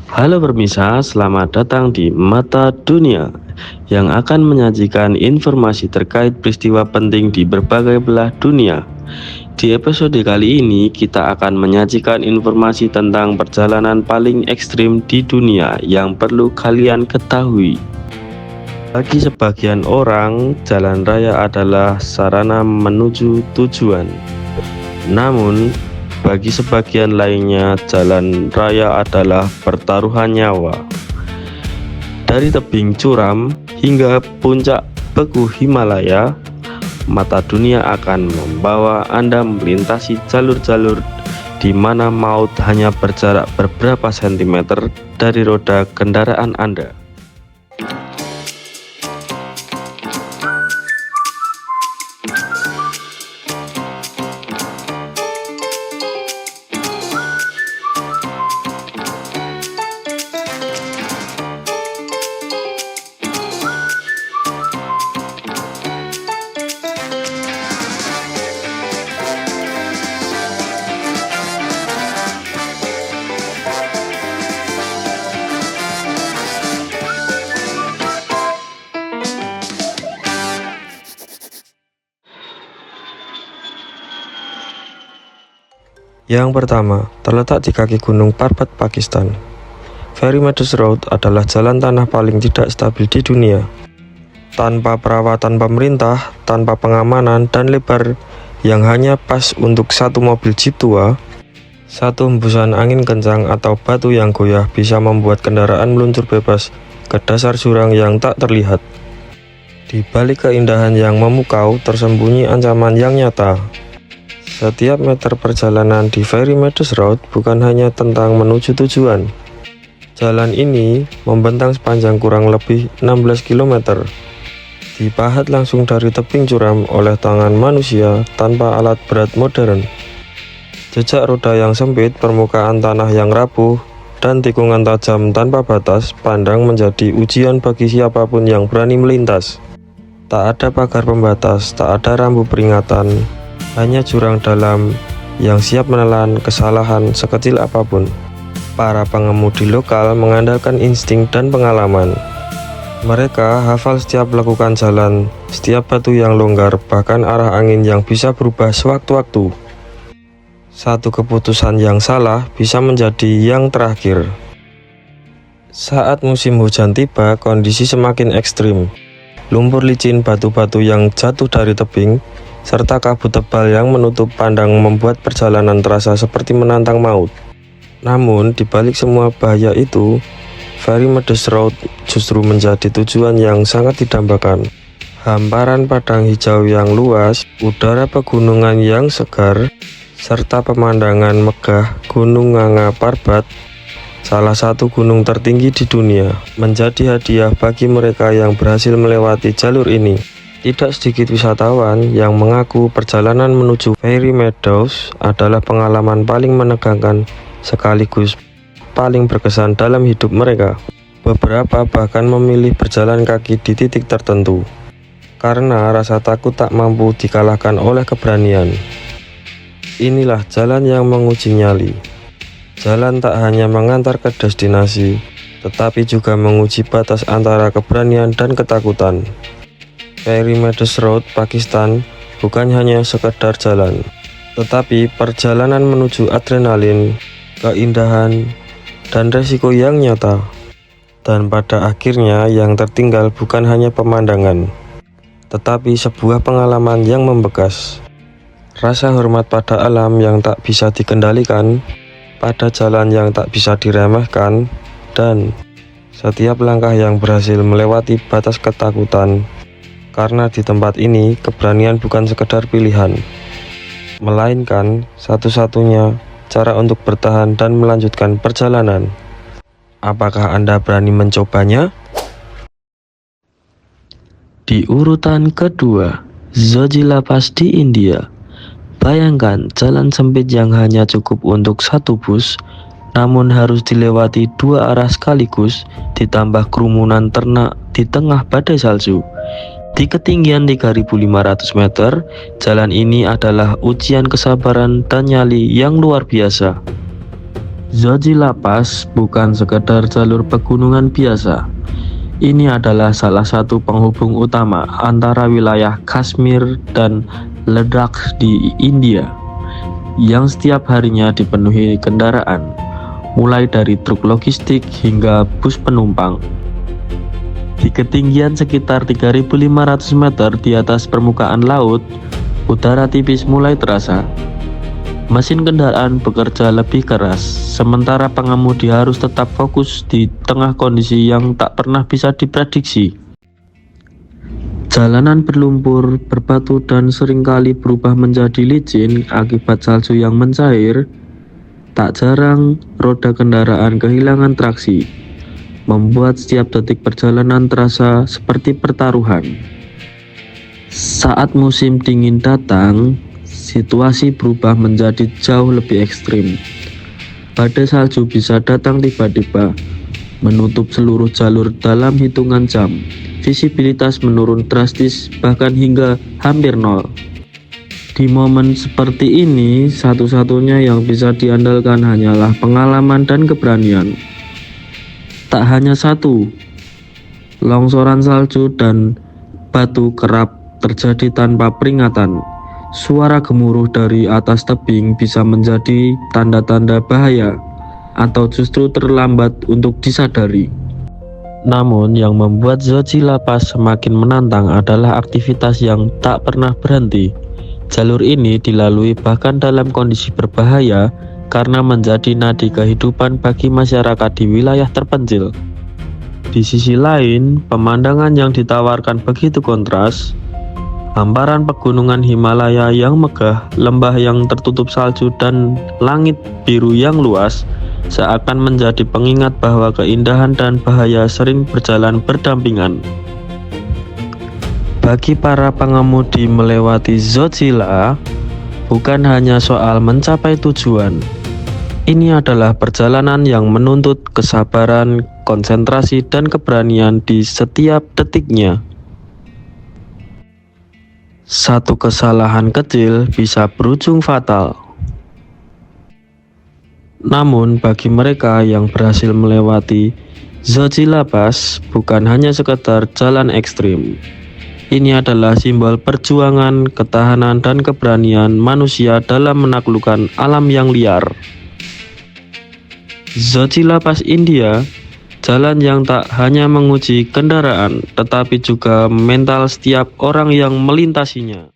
Halo pemirsa, selamat datang di Mata Dunia yang akan menyajikan informasi terkait peristiwa penting di berbagai belah dunia. Di episode kali ini, kita akan menyajikan informasi tentang perjalanan paling ekstrim di dunia yang perlu kalian ketahui. Bagi sebagian orang, jalan raya adalah sarana menuju tujuan. Namun, bagi sebagian lainnya, jalan raya adalah pertaruhan nyawa. Dari tebing curam hingga puncak beku Himalaya, Mata Dunia akan membawa Anda melintasi jalur-jalur di mana maut hanya berjarak beberapa sentimeter dari roda kendaraan Anda. Yang pertama, terletak di kaki Gunung Parbat, Pakistan. Very Meadows Road adalah jalan tanah paling tidak stabil di dunia. Tanpa perawatan pemerintah, tanpa pengamanan, dan lebar yang hanya pas untuk satu mobil jeep tua, satu hembusan angin kencang atau batu yang goyah bisa membuat kendaraan meluncur bebas ke dasar jurang yang tak terlihat. Di balik keindahan yang memukau, tersembunyi ancaman yang nyata. Setiap meter perjalanan di Very Meadows Road bukan hanya tentang menuju tujuan. Jalan ini membentang sepanjang kurang lebih 16 km. Dipahat langsung dari tebing curam oleh tangan manusia tanpa alat berat modern. Jejak roda yang sempit, permukaan tanah yang rapuh, dan tikungan tajam tanpa batas pandang menjadi ujian bagi siapapun yang berani melintas. Tak ada pagar pembatas, tak ada rambu peringatan, hanya jurang dalam yang siap menelan kesalahan sekecil apapun. Para pengemudi lokal mengandalkan insting dan pengalaman. Mereka hafal setiap lekukan jalan, setiap batu yang longgar, bahkan arah angin yang bisa berubah sewaktu-waktu. Satu keputusan yang salah bisa menjadi yang terakhir. Saat musim hujan tiba, kondisi semakin ekstrim. Lumpur licin, batu-batu yang jatuh dari tebing, serta kabut tebal yang menutup pandang membuat perjalanan terasa seperti menantang maut. Namun, di balik semua bahaya itu, Very Meadows Road justru menjadi tujuan yang sangat didambakan. Hamparan padang hijau yang luas, udara pegunungan yang segar, serta pemandangan megah Gunung Nganga Parbat, salah satu gunung tertinggi di dunia, menjadi hadiah bagi mereka yang berhasil melewati jalur ini. Tidak sedikit wisatawan yang mengaku perjalanan menuju Very Meadows adalah pengalaman paling menegangkan sekaligus paling berkesan dalam hidup mereka. Beberapa bahkan memilih berjalan kaki di titik tertentu, karena rasa takut tak mampu dikalahkan oleh keberanian. Inilah jalan yang menguji nyali. Jalan tak hanya mengantar ke destinasi, tetapi juga menguji batas antara keberanian dan ketakutan. Very Meadows Road, Pakistan bukan hanya sekedar jalan, tetapi perjalanan menuju adrenalin, keindahan, dan resiko yang nyata. Dan pada akhirnya yang tertinggal bukan hanya pemandangan, tetapi sebuah pengalaman yang membekas. Rasa hormat pada alam yang tak bisa dikendalikan, pada jalan yang tak bisa diremehkan, dan setiap langkah yang berhasil melewati batas ketakutan. Karena di tempat ini, keberanian bukan sekedar pilihan, melainkan satu-satunya cara untuk bertahan dan melanjutkan perjalanan. Apakah Anda berani mencobanya? Di urutan kedua, Zojila Pass di India. Bayangkan jalan sempit yang hanya cukup untuk satu bus, namun harus dilewati dua arah sekaligus, ditambah kerumunan ternak di tengah badai salju. Di ketinggian 3.500 meter, jalan ini adalah ujian kesabaran dan nyali yang luar biasa. Zojila Pass bukan sekedar jalur pegunungan biasa. Ini adalah salah satu penghubung utama antara wilayah Kashmir dan Ladakh di India, yang setiap harinya dipenuhi kendaraan, mulai dari truk logistik hingga bus penumpang. Di ketinggian sekitar 3.500 meter di atas permukaan laut, udara tipis mulai terasa. Mesin kendaraan bekerja lebih keras, sementara pengemudi harus tetap fokus di tengah kondisi yang tak pernah bisa diprediksi. Jalanan berlumpur, berbatu, dan seringkali berubah menjadi licin akibat salju yang mencair. Tak jarang, roda kendaraan kehilangan traksi, membuat setiap detik perjalanan terasa seperti pertaruhan. Saat musim dingin datang, situasi berubah menjadi jauh lebih ekstrim. Badai salju bisa datang tiba-tiba, menutup seluruh jalur dalam hitungan jam. Visibilitas menurun drastis, bahkan hingga hampir nol. Di momen seperti ini, satu-satunya yang bisa diandalkan hanyalah pengalaman dan keberanian. Tak hanya satu, longsoran salju dan batu kerap terjadi tanpa peringatan. Suara gemuruh dari atas tebing bisa menjadi tanda-tanda bahaya atau justru terlambat untuk disadari. Namun yang membuat Zojila Pass semakin menantang adalah aktivitas yang tak pernah berhenti. Jalur ini dilalui bahkan dalam kondisi berbahaya karena menjadi nadi kehidupan bagi masyarakat di wilayah terpencil. Di sisi lain, pemandangan yang ditawarkan begitu kontras. Hamparan pegunungan Himalaya yang megah, lembah yang tertutup salju, dan langit biru yang luas seakan menjadi pengingat bahwa keindahan dan bahaya sering berjalan berdampingan. Bagi para pengemudi, melewati Zojila bukan hanya soal mencapai tujuan. Ini adalah perjalanan yang menuntut kesabaran, konsentrasi, dan keberanian di setiap detiknya. Satu kesalahan kecil bisa berujung fatal. Namun bagi mereka yang berhasil melewati Zojila Pass bukan hanya sekedar jalan ekstrim. Ini adalah simbol perjuangan, ketahanan, dan keberanian manusia dalam menaklukkan alam yang liar. Zojila Pass India, jalan yang tak hanya menguji kendaraan, tetapi juga mental setiap orang yang melintasinya.